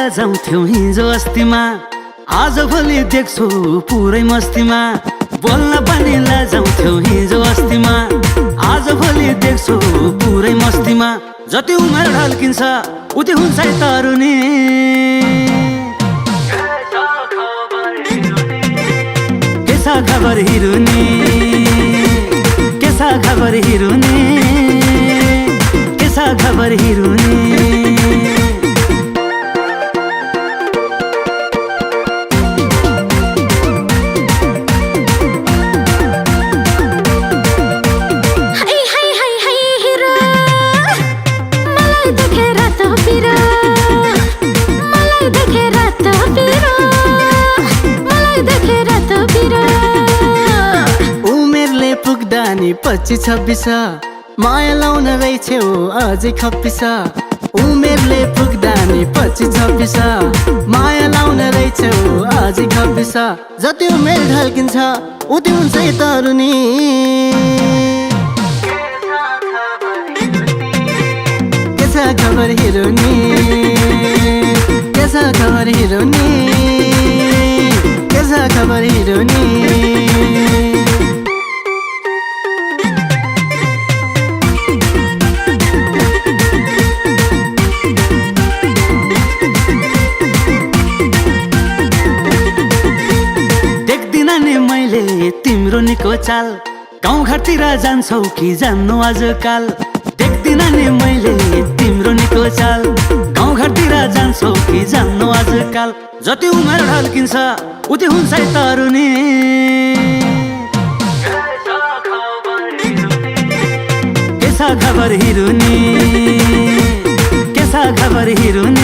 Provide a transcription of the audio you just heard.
लजाउँथ्यौ हिजो अस्तिमा, आज भोलि देख्छु पुरै मस्तीमा। बोल्न पनि लजाउँथ्यौ हिजो अस्तिमा, आज भोलि देख्छु पुरै मस्तीमा। जति उमेर ढल्किन्छ उति हुन्छ तरुनी। के छ खबर हिरुनी, के छ खबर हिरुनी, के छ खबर हिरुनी। पुग्दानी 25-26 माया लाउन रहेछौ अझै खप्पिस। उमेरले पुग्दानी 25-26 माया लाउन रहेछौ अझै खप्पिस। जति उमेर ढल्किन्छ उति हुन्छ तरुनी। के छ खबर हिरुनी, के छ खबर हिरुनी, के छ खबर हिरुनी। तिम्रो निको चाल गाउँ घरतिर जान्छौ कि जान्नु आजकाल। देख्दिन नि मैले तिम्रो निको चाल गाउँ घरतिर जान्छौ कि जान्नु आजकाल। जति उमेर ढल्किन्छ उति हुन्छ तरुनी। के छ खबर हिरुनी, के छ खबर हिरुनी।